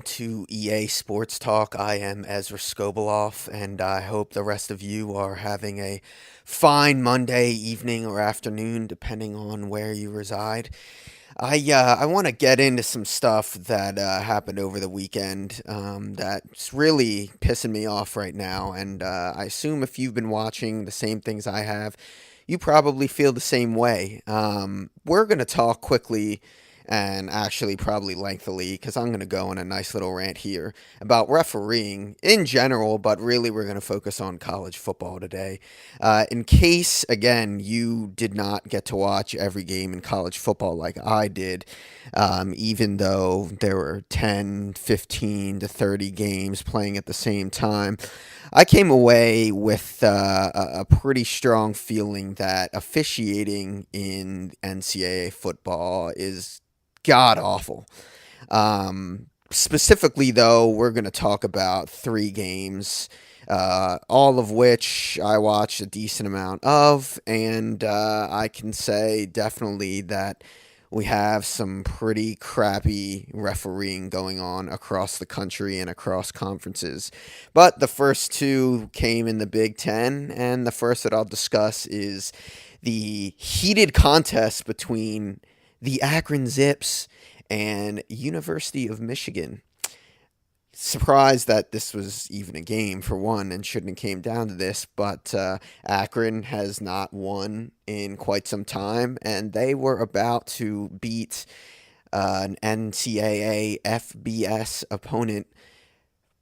to EA Sports Talk. I am Ezra Skoboloff, and I hope the rest of you are having a fine Monday evening or afternoon, depending on where you reside. I want to get into some stuff that happened over the weekend that's really pissing me off right now, and I assume if you've been watching the same things I have, you probably feel the same way. We're going to talk quickly and actually probably lengthily because I'm going to go on a nice little rant here about refereeing in general, but really we're going to focus on college football today. In case, again, you did not get to watch every game in college football like I did, even though there were 10, 15 to 30 games playing at the same time, I came away with a pretty strong feeling that officiating in NCAA football is god awful. Specifically, though, we're going to talk about three games, all of which I watched a decent amount of, and I can say definitely that we have some pretty crappy refereeing going on across the country and across conferences. But the first two came in the Big Ten, and the first that I'll discuss is the heated contest between the Akron Zips and University of Michigan. Surprised that this was even a game for one and shouldn't have came down to this, but Akron has not won in quite some time, and they were about to beat an NCAA FBS opponent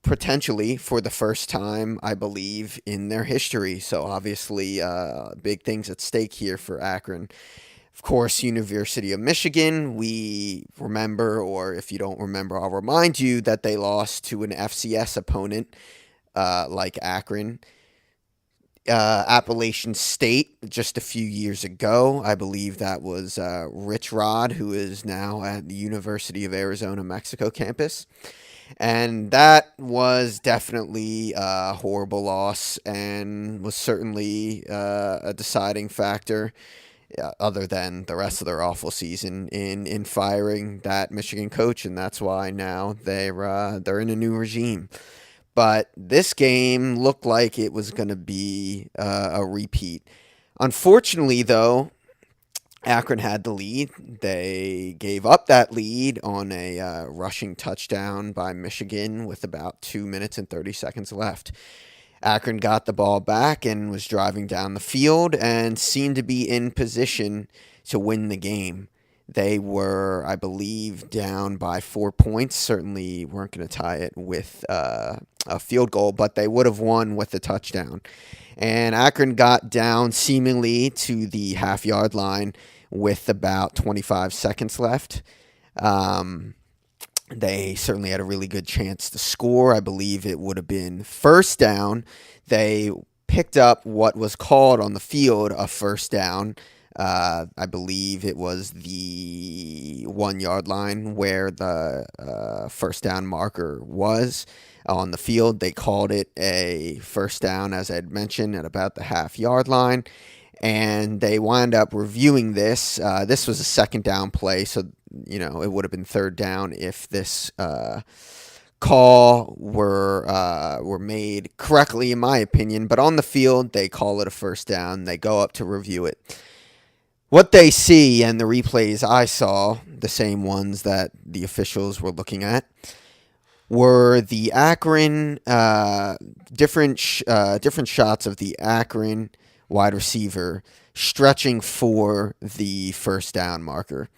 potentially for the first time, I believe, in their history. So obviously, big things at stake here for Akron. Of course, University of Michigan, we remember, or if you don't remember, I'll remind you that they lost to an FCS opponent like Akron. Appalachian State just a few years ago. I believe that was Rich Rod, who is now at the University of Arizona, Mexico campus. And that was definitely a horrible loss and was certainly a deciding factor, other than the rest of their awful season in firing that Michigan coach, and that's why now they're in a new regime. But this game looked like it was going to be a repeat. Unfortunately, though, Akron had the lead. They gave up that lead on a rushing touchdown by Michigan with about 2 minutes and 30 seconds left. Akron got the ball back and was driving down the field and seemed to be in position to win the game. They were, I believe, down by 4 points. Certainly weren't going to tie it with a field goal, but they would have won with a touchdown. And Akron got down seemingly to the half-yard line with about 25 seconds left. They certainly had a really good chance to score. I believe it would have been first down. They picked up what was called on the field a first down. I believe it was the 1 yard line where the first down marker was on the field. They called it a first down, as I had mentioned, at about the half-yard line. And they wound up reviewing this. This was a second down play, so it would have been third down if this call were made correctly, in my opinion. But on the field, they call it a first down. They go up to review it. What they see, and the replays I saw, the same ones that the officials were looking at, were the Akron different shots of the Akron wide receiver stretching for the first down marker.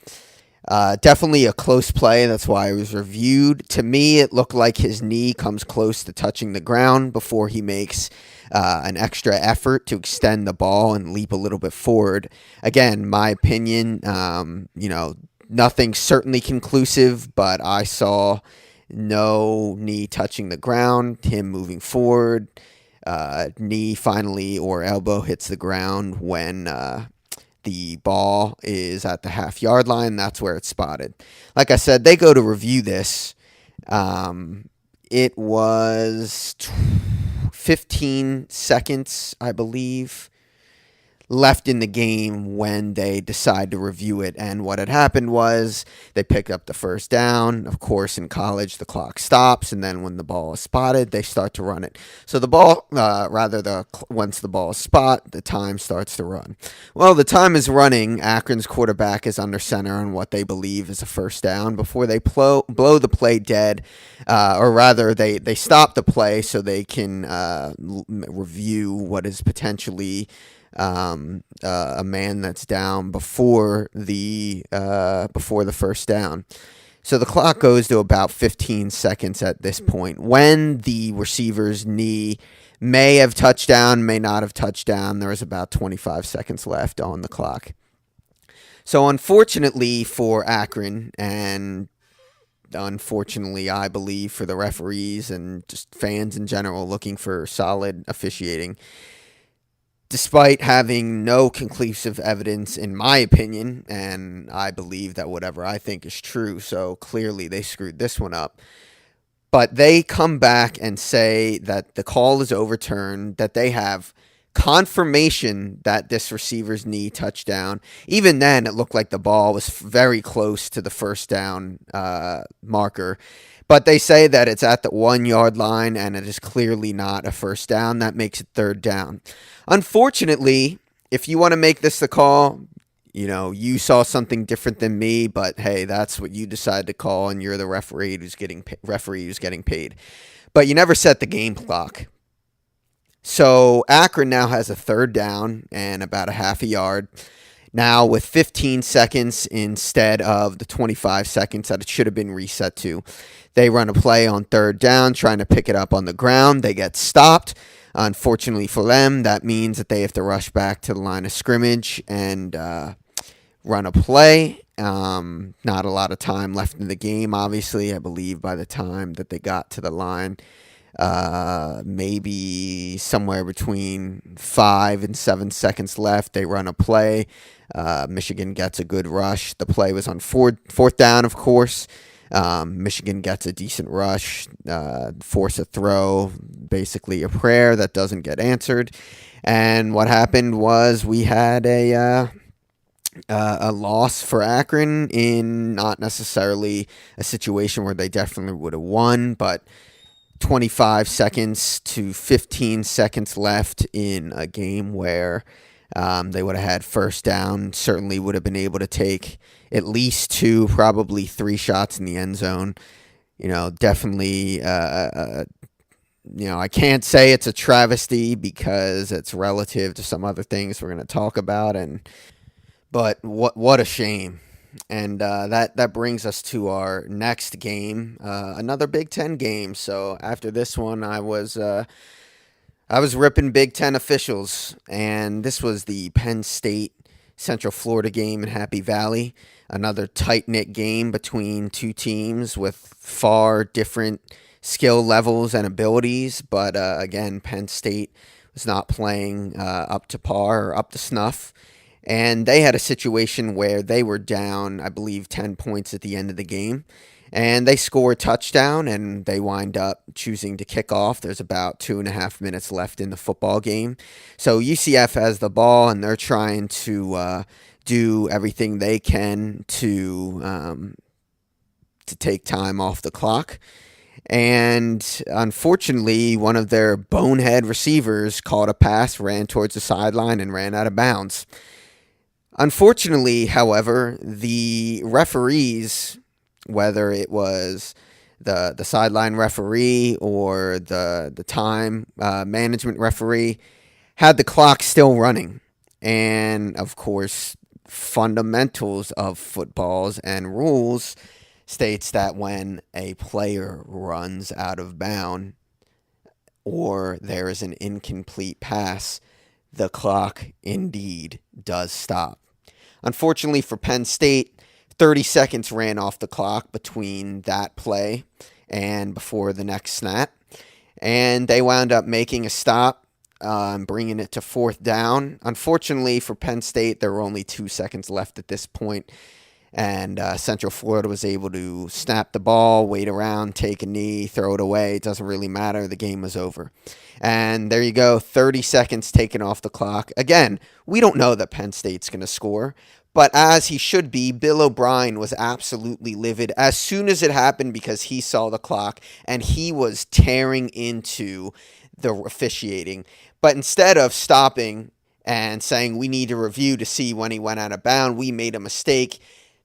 Definitely a close play. That's why it was reviewed. To me, it looked like his knee comes close to touching the ground before he makes an extra effort to extend the ball and leap a little bit forward. Again, my opinion, nothing certainly conclusive, but I saw no knee touching the ground, him moving forward. Knee finally or elbow hits the ground when the ball is at the half-yard line. That's where it's spotted. Like I said, they go to review this. It was 15 seconds, I believe, left in the game when they decide to review it. And what had happened was they picked up the first down. Of course, in college, the clock stops, and then when the ball is spotted, they start to run it. So the ball, once the ball is spot, the time starts to run. Well, the time is running. Akron's quarterback is under center on what they believe is a first down before they blow the play dead, or rather, they stop the play so they can review what is potentially a man that's down before the first down. So the clock goes to about 15 seconds at this point. When the receiver's knee may have touched down, may not have touched down, there was about 25 seconds left on the clock. So unfortunately for Akron, and unfortunately, I believe, for the referees and just fans in general looking for solid officiating, despite having no conclusive evidence, in my opinion, and I believe that whatever I think is true, so clearly they screwed this one up. But they come back and say that the call is overturned, that they have confirmation that this receiver's knee touched down. Even then, it looked like the ball was very close to the first down marker. But they say that it's at the 1 yard line and it is clearly not a first down. That makes it third down. Unfortunately, if you want to make this the call, you saw something different than me, but hey, that's what you decide to call, and you're the referee who's getting paid. But you never set the game clock. So Akron now has a third down and about a half a yard. Now with 15 seconds instead of the 25 seconds that it should have been reset to. They run a play on third down, trying to pick it up on the ground. They get stopped. Unfortunately for them, that means that they have to rush back to the line of scrimmage and run a play. Not a lot of time left in the game, obviously. I believe by the time that they got to the line, maybe somewhere between 5 and 7 seconds left. They run a play. Michigan gets a good rush. The play was on fourth down, of course. Michigan gets a decent rush, force a throw, basically a prayer that doesn't get answered. And what happened was we had a loss for Akron in not necessarily a situation where they definitely would have won, but 25 seconds to 15 seconds left in a game where they would have had first down, certainly would have been able to take at least 2, probably 3 shots in the end zone. Definitely, I can't say it's a travesty because it's relative to some other things we're going to talk about, but what a shame. And that brings us to our next game, another Big Ten game. So after this one, I was ripping Big Ten officials, and this was the Penn State Central Florida game in Happy Valley. Another tight-knit game between two teams with far different skill levels and abilities. But again, Penn State was not playing up to par or up to snuff. And they had a situation where they were down, I believe, 10 points at the end of the game. And they score a touchdown, and they wind up choosing to kick off. There's about 2.5 minutes left in the football game. So UCF has the ball, and they're trying to do everything they can to take time off the clock. And unfortunately, one of their bonehead receivers caught a pass, ran towards the sideline, and ran out of bounds. Unfortunately, however, the referees, whether it was the sideline referee or the time management referee, had the clock still running. And, of course, fundamentals of footballs and rules states that when a player runs out of bound or there is an incomplete pass, the clock indeed does stop. Unfortunately for Penn State, 30 seconds ran off the clock between that play and before the next snap. And they wound up making a stop, bringing it to fourth down. Unfortunately for Penn State, there were only 2 seconds left at this point. and Central Florida was able to snap the ball, wait around, take a knee, throw it away. It doesn't really matter. The game was over. And there you go, 30 seconds taken off the clock. Again, we don't know that Penn State's going to score, but as he should be, Bill O'Brien was absolutely livid as soon as it happened because he saw the clock and he was tearing into the officiating. But instead of stopping and saying we need a review to see when he went out of bounds, we made a mistake,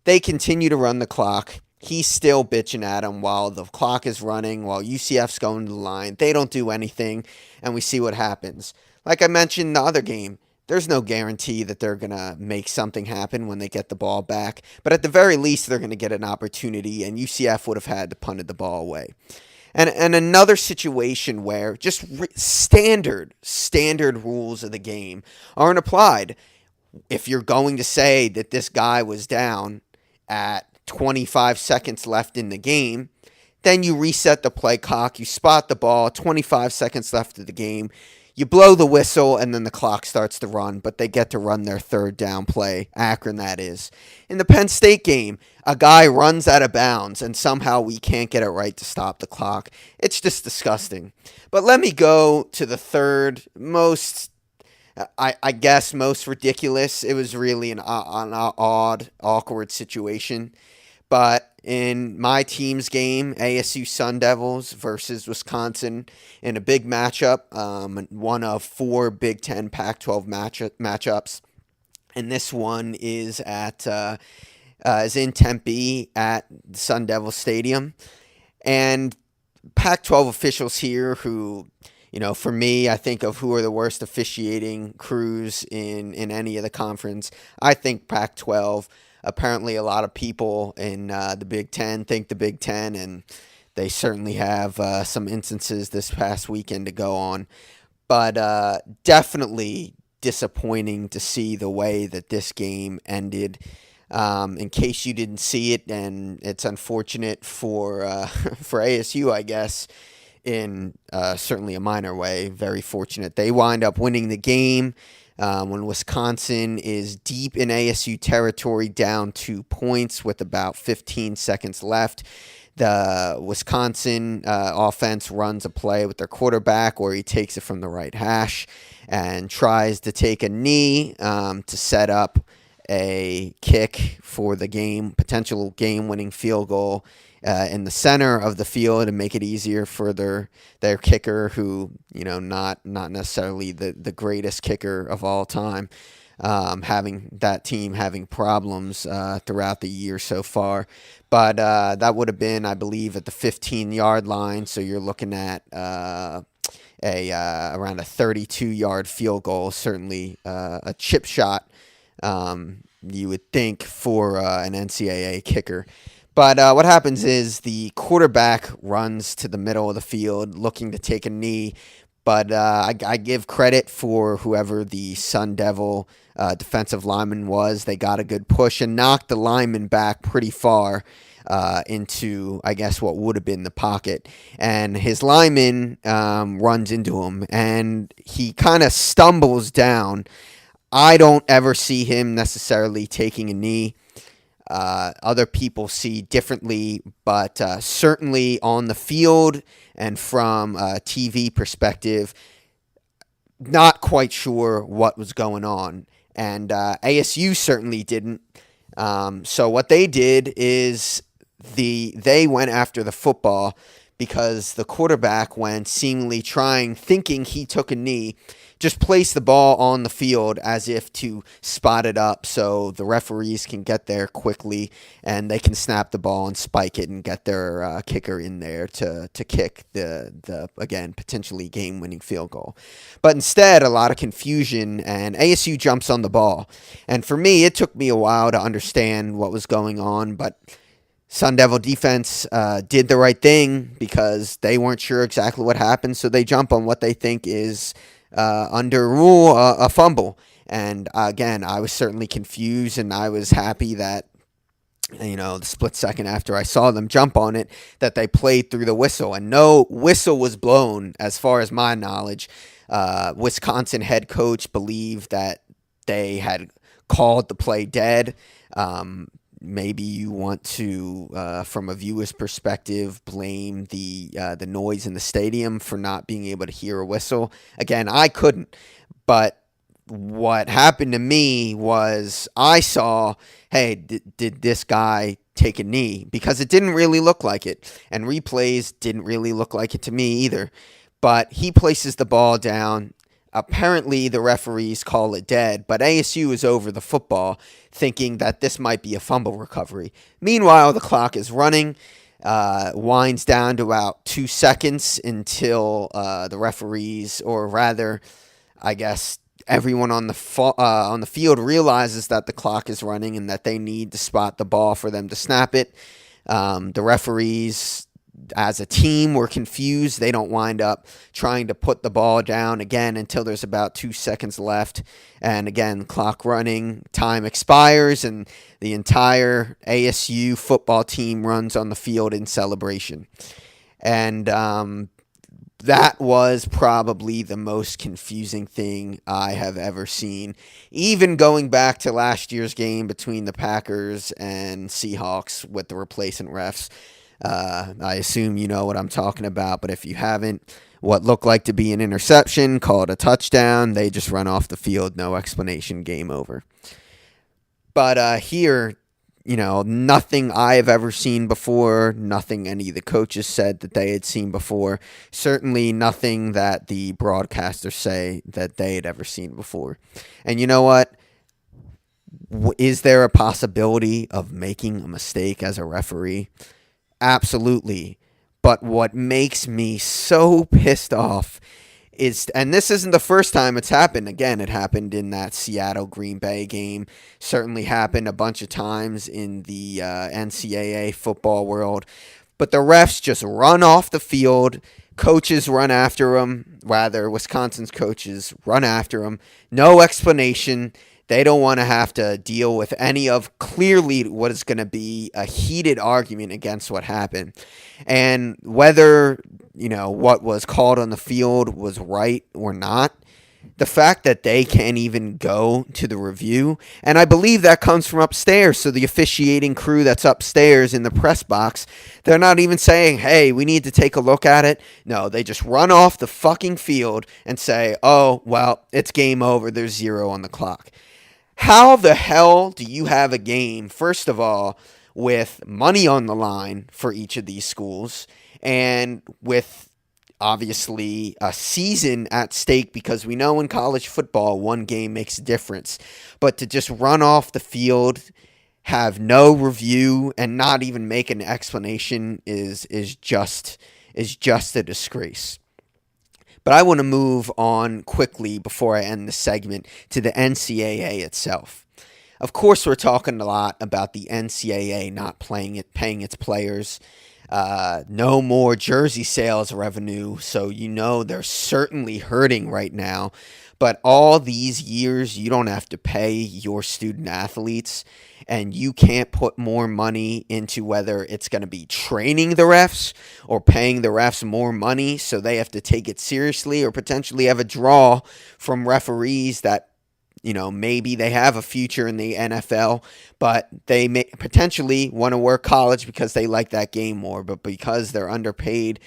they continue to run the clock. He's still bitching at him while the clock is running, while UCF's going to the line. They don't do anything, and we see what happens. Like I mentioned in the other game, there's no guarantee that they're going to make something happen when they get the ball back. But at the very least, they're going to get an opportunity, and UCF would have had to punt the ball away. And another situation where just standard rules of the game aren't applied. If you're going to say that this guy was down at 25 seconds left in the game, then you reset the play clock, you spot the ball, 25 seconds left of the game, you blow the whistle, and then the clock starts to run, but they get to run their third down play, Akron that is. In the Penn State game, a guy runs out of bounds, and somehow we can't get it right to stop the clock. It's just disgusting. But let me go to the third most, I guess, most ridiculous. It was really an odd, awkward situation. But in my team's game, ASU Sun Devils versus Wisconsin, in a big matchup, one of 4 Big Ten Pac-12 matchups, and this one is is in Tempe at Sun Devil Stadium, and Pac-12 officials here who, for me, I think of who are the worst officiating crews in any of the conference. I think Pac-12. Apparently, a lot of people in the Big Ten think the Big Ten, and they certainly have some instances this past weekend to go on. But definitely disappointing to see the way that this game ended. In case you didn't see it, and it's unfortunate for for ASU, I guess, in certainly a minor way. Very fortunate. They wind up winning the game. When Wisconsin is deep in ASU territory, down 2 points with about 15 seconds left. The Wisconsin offense runs a play with their quarterback where he takes it from the right hash and tries to take a knee to set up a kick for the potential game-winning field goal in the center of the field and make it easier for their kicker, who, not necessarily the greatest kicker of all time, having that team having problems throughout the year so far. But that would have been, I believe, at the 15-yard line, so you're looking at around a 32-yard field goal, certainly a chip shot, you would think, for an NCAA kicker. But what happens is the quarterback runs to the middle of the field looking to take a knee. But I give credit for whoever the Sun Devil defensive lineman was. They got a good push and knocked the lineman back pretty far into, I guess, what would have been the pocket. And his lineman runs into him, and he kind of stumbles down. I don't ever see him necessarily taking a knee. Other people see differently, but certainly on the field and from a TV perspective, not quite sure what was going on. And ASU certainly didn't. So what they did is they went after the football because the quarterback, when seemingly thinking he took a knee, just placed the ball on the field as if to spot it up so the referees can get there quickly and they can snap the ball and spike it and get their kicker in there to kick the again, potentially game-winning field goal. But instead, a lot of confusion, and ASU jumps on the ball. And for me, it took me a while to understand what was going on, but Sun Devil defense did the right thing because they weren't sure exactly what happened, so they jump on what they think is under rule, a fumble. And again, I was certainly confused, and I was happy that, the split second after I saw them jump on it, that they played through the whistle. And no whistle was blown, as far as my knowledge. Wisconsin head coach believed that they had called the play dead. maybe you want to, from a viewer's perspective, blame the noise in the stadium for not being able to hear a whistle. Again, I couldn't, but what happened to me was I saw, hey, did this guy take a knee? Because it didn't really look like it, and replays didn't really look like it to me either. But he places the ball down. Apparently, the referees call it dead, but ASU is over the football, thinking that this might be a fumble recovery. Meanwhile, the clock is running, winds down to about 2 seconds until the referees, or rather, I guess everyone on the field realizes that the clock is running and that they need to spot the ball for them to snap it. The referees, as a team, were confused. They don't wind up trying to put the ball down again until there's about 2 seconds left. And again, clock running, time expires, and the entire ASU football team runs on the field in celebration. And that was probably the most confusing thing I have ever seen. Even going back to last year's game between the Packers and Seahawks with the replacement refs. I assume you know what I'm talking about, but if you haven't, what looked like to be an interception called a touchdown, they just run off the field, no explanation, game over. But here, nothing I have ever seen before, nothing any of the coaches said that they had seen before, certainly nothing that the broadcasters say that they had ever seen before. And you know what? Is there a possibility of making a mistake as a referee? Absolutely. But what makes me so pissed off is, and this isn't the first time it's happened. Again, it happened in that Seattle-Green Bay game. Certainly happened a bunch of times in the NCAA football world. But the refs just run off the field. Coaches run after them. Rather, Wisconsin's coaches run after them. No explanation. They don't want to have to deal with any of clearly what is going to be a heated argument against what happened. And whether, what was called on the field was right or not, the fact that they can't even go to the review, and I believe that comes from upstairs, so the officiating crew that's upstairs in the press box, they're not even saying, hey, we need to take a look at it. No, they just run off the fucking field and say, oh, well, it's game over, there's 0 on the clock. How the hell do you have a game, first of all, with money on the line for each of these schools and with obviously a season at stake, because we know in college football one game makes a difference, but to just run off the field, have no review, and not even make an explanation is just a disgrace. But I want to move on quickly before I end the segment to the NCAA itself. Of course, we're talking a lot about the NCAA not paying its players. No more jersey sales revenue, so they're certainly hurting right now. But all these years, you don't have to pay your student athletes, and you can't put more money into whether it's going to be training the refs or paying the refs more money so they have to take it seriously, or potentially have a draw from referees that, maybe they have a future in the NFL, but they may potentially want to work college because they like that game more, but because they're underpaid,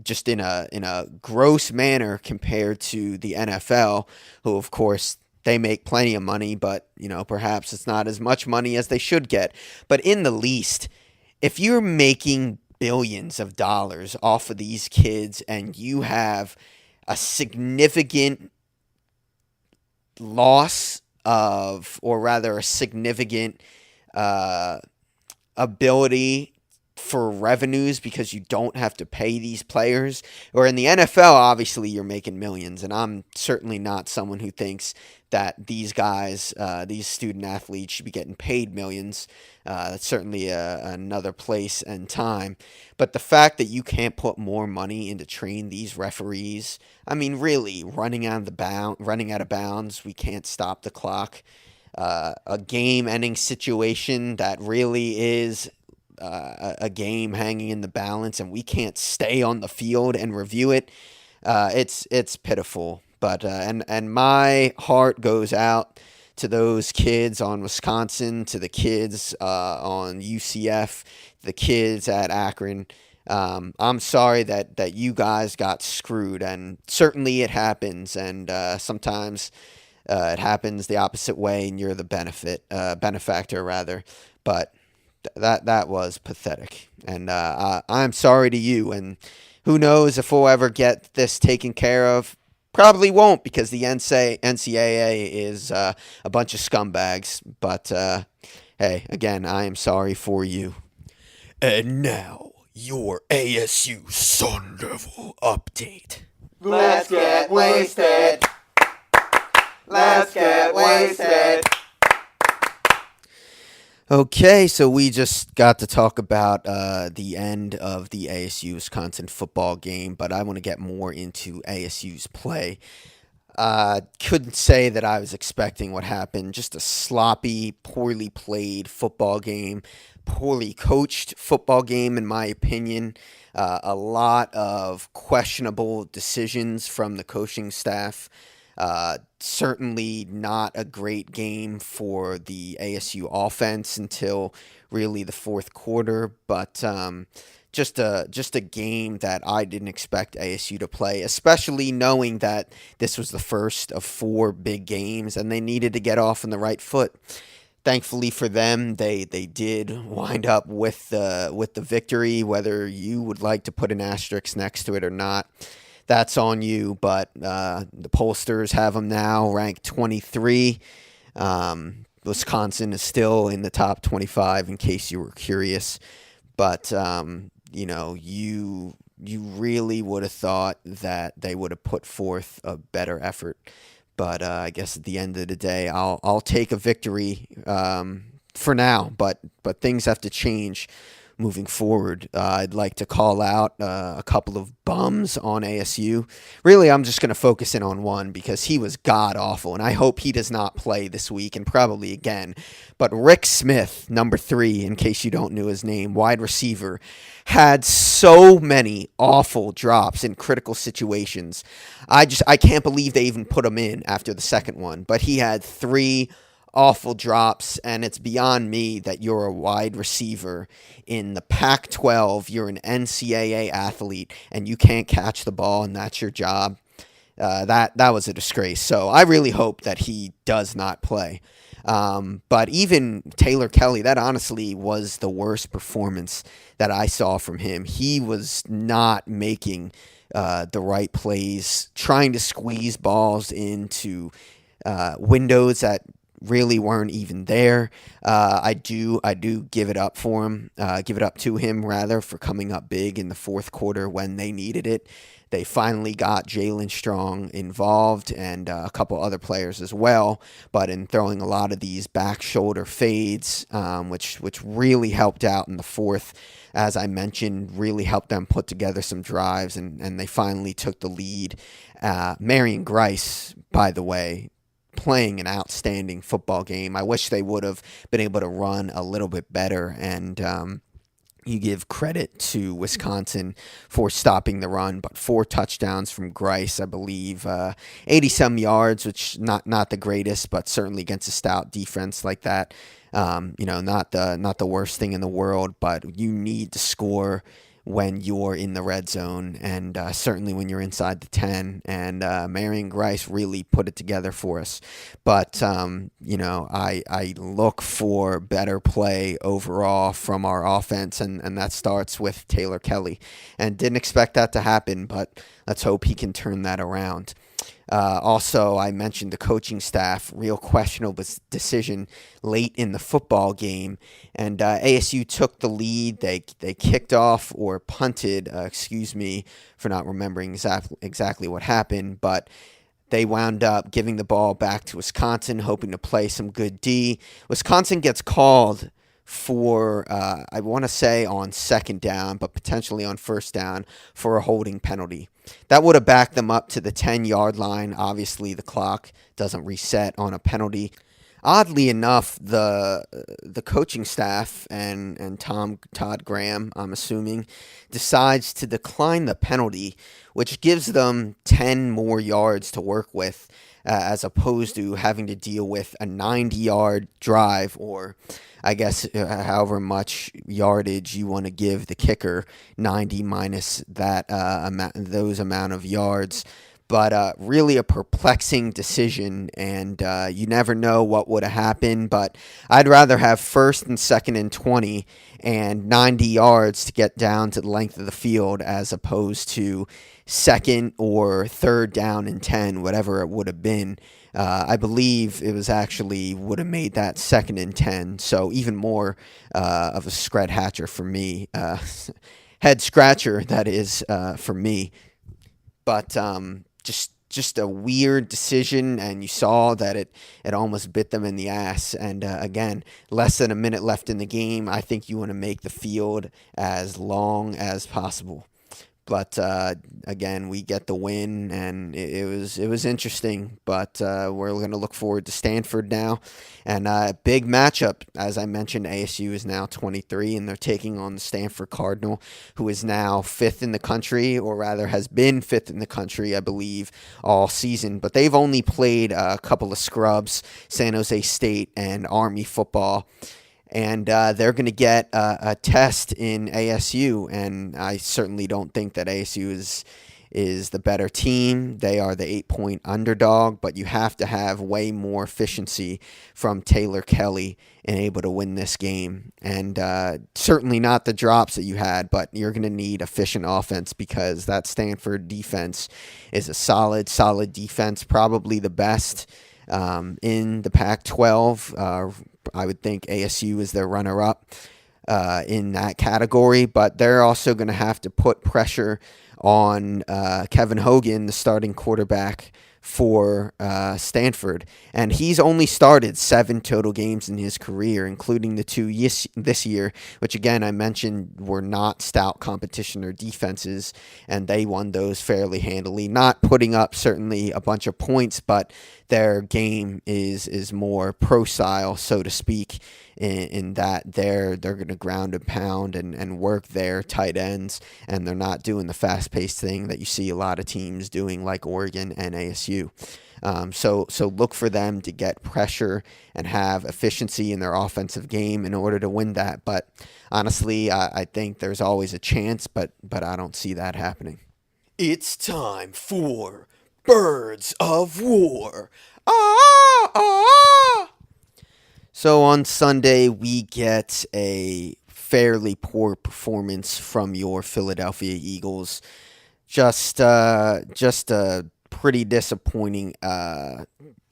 just in a gross manner compared to the NFL, who of course they make plenty of money, but perhaps it's not as much money as they should get. But in the least, if you're making billions of dollars off of these kids and you have a significant loss of, or rather a significant ability for revenues because you don't have to pay these players, or in the NFL, obviously you're making millions, and I'm certainly not someone who thinks that these guys, these student athletes, should be getting paid millions. That's certainly another place and time. But the fact that you can't put more money into train these referees, I mean, really, running out of bounds, we can't stop the clock. A game-ending situation that really is a game hanging in the balance, and we can't stay on the field and review it. It's pitiful. But and my heart goes out to those kids on Wisconsin, to the kids on UCF, the kids at Akron. I'm sorry that you guys got screwed, and certainly it happens, and sometimes it happens the opposite way, and you're the benefactor rather. But that was pathetic, and I'm sorry to you. And who knows if we'll ever get this taken care of? Probably won't, because the NCAA is a bunch of scumbags. But hey, again, I am sorry for you. And now, your ASU Sun Devil update. Let's get wasted. Let's get wasted. Okay, so we just got to talk about the end of the ASU Wisconsin football game, but I want to get more into ASU's play. Couldn't say that I was expecting what happened. Just a sloppy, poorly played football game, poorly coached football game, in my opinion. A lot of questionable decisions from the coaching staff. Certainly not a great game for the ASU offense until really the fourth quarter, but just a game that I didn't expect ASU to play, especially knowing that this was the first of 4 big games and they needed to get off on the right foot. Thankfully for them, they did wind up with the victory. Whether you would like to put an asterisk next to it or not, that's on you, but the pollsters have them now ranked 23. Wisconsin is still in the top 25, in case you were curious. But, you really would have thought that they would have put forth a better effort. But I guess at the end of the day, I'll take a victory for now. But things have to change moving forward. I'd like to call out a couple of bums on ASU. Really, I'm just going to focus in on one because he was god-awful, and I hope he does not play this week and probably again. But Rick Smith, number 3, in case you don't know his name, wide receiver, had so many awful drops in critical situations. I can't believe they even put him in after the second one, but he had 3 awful drops, and it's beyond me that you're a wide receiver in the Pac-12. You're an NCAA athlete, and you can't catch the ball, and that's your job. That was a disgrace. So I really hope that he does not play. But even Taylor Kelly, that honestly was the worst performance that I saw from him. He was not making the right plays, trying to squeeze balls into windows that really weren't even there. I do give it up for him, give it up to him rather, for coming up big in the fourth quarter when they needed it. They finally got Jalen Strong involved and a couple other players as well, but in throwing a lot of these back shoulder fades, which really helped out in the fourth, as I mentioned, really helped them put together some drives, and they finally took the lead. Marion Grice, by the way, playing an outstanding football game. I wish they would have been able to run a little bit better, and you give credit to Wisconsin for stopping the run, but 4 touchdowns from Grice, I believe, 80-some yards, which not the greatest, but certainly against a stout defense like that, not the worst thing in the world, but you need to score when you're in the red zone, and certainly when you're inside the 10, and Marion Grice really put it together for us. But, I look for better play overall from our offense, and that starts with Taylor Kelly, and didn't expect that to happen, but let's hope he can turn that around. Also, I mentioned the coaching staff, real questionable decision late in the football game, and ASU took the lead. They kicked off or punted, excuse me for not remembering exactly what happened, but they wound up giving the ball back to Wisconsin, hoping to play some good D. Wisconsin gets called for, I want to say on second down, but potentially on first down, for a holding penalty. That would have backed them up to the 10-yard line. Obviously, the clock doesn't reset on a penalty. oddly enough, the coaching staff and Todd Graham, I'm assuming, decides to decline the penalty, which gives them 10 more yards to work with, as opposed to having to deal with a 90-yard drive, or I guess however much yardage you want to give the kicker, 90 minus that those amount of yards. But really a perplexing decision, and you never know what would have happened. But I'd rather have first and second and 20 and 90 yards to get down to the length of the field, as opposed to second or third down and 10, whatever it would have been. I believe it was actually would have made that second and 10, so even more of a scred hatcher for me. Head scratcher, that is, for me. But just a weird decision, and you saw that it almost bit them in the ass. And again, less than a minute left in the game. I think you want to make the field as long as possible. But again, we get the win, and it was interesting. But we're going to look forward to Stanford now, and big matchup. As I mentioned, ASU is now 23, and they're taking on the Stanford Cardinal, who is now fifth in the country, or rather has been fifth in the country, I believe, all season. But they've only played a couple of scrubs, San Jose State and Army football. And they're going to get a test in ASU, and I certainly don't think that ASU is the better team. They are the 8-point underdog, but you have to have way more efficiency from Taylor Kelly and able to win this game. And certainly not the drops that you had, but you're going to need efficient offense, because that Stanford defense is a solid defense, probably the best in the Pac-12. I would think ASU is their runner-up in that category, but they're also going to have to put pressure on Kevin Hogan, the starting quarterback for Stanford, and he's only started 7 total games in his career, including the 2 this year, which again I mentioned were not stout competition or defenses, and they won those fairly handily, not putting up certainly a bunch of points, but their game is more pro style, so to speak, in that they're going to ground and pound and work their tight ends, and they're not doing the fast-paced thing that you see a lot of teams doing, like Oregon and ASU. So look for them to get pressure and have efficiency in their offensive game in order to win that. But honestly, I think there's always a chance, but I don't see that happening. It's time for Birds of War. Ah, ah. So on Sunday, we get a fairly poor performance from your Philadelphia Eagles. Just a pretty disappointing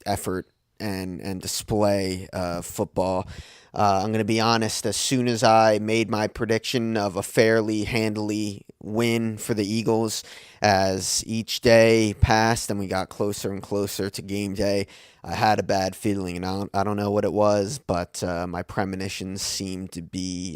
effort and display of football. I'm going to be honest, as soon as I made my prediction of a fairly handily win for the Eagles, as each day passed and we got closer and closer to game day, I had a bad feeling, and I don't know what it was, but my premonitions seemed to be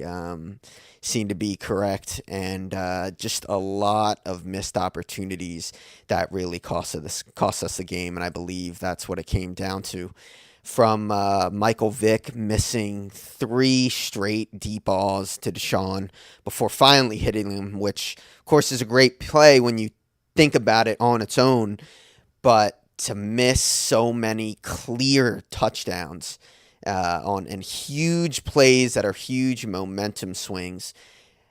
correct, and just a lot of missed opportunities that really cost us the game, and I believe that's what it came down to. From Michael Vick missing 3 straight deep balls to Deshaun before finally hitting him, which, of course, is a great play when you think about it on its own, but to miss so many clear touchdowns and huge plays that are huge momentum swings,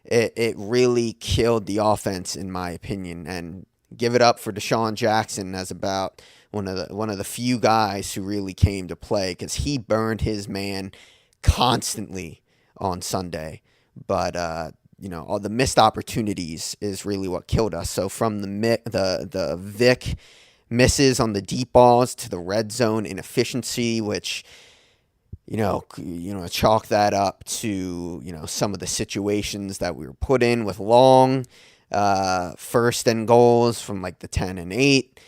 it really killed the offense, in my opinion. And give it up for Deshaun Jackson as about one of the few guys who really came to play, because he burned his man constantly on Sunday. But all the missed opportunities is really what killed us. So from the Vic misses on the deep balls to the red zone inefficiency, which chalk that up to some of the situations that we were put in with long first and goals from like the 10 and 8.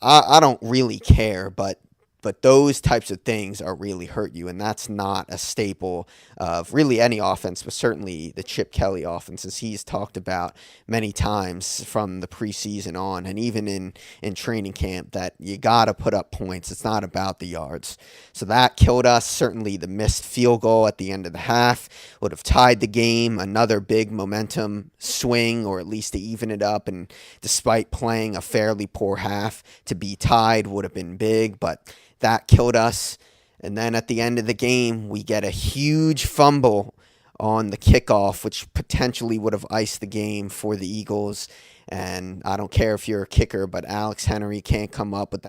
I don't really care, but But those types of things are really hurt you, and that's not a staple of really any offense, but certainly the Chip Kelly offense, as he's talked about many times from the preseason on, and even in training camp, that you got to put up points. It's not about the yards. So that killed us. Certainly the missed field goal at the end of the half would have tied the game, another big momentum swing, or at least to even it up, and despite playing a fairly poor half, to be tied would have been big, but that killed us. And then at the end of the game, we get a huge fumble on the kickoff, which potentially would have iced the game for the Eagles. And I don't care if you're a kicker, but Alex Henry can't come up with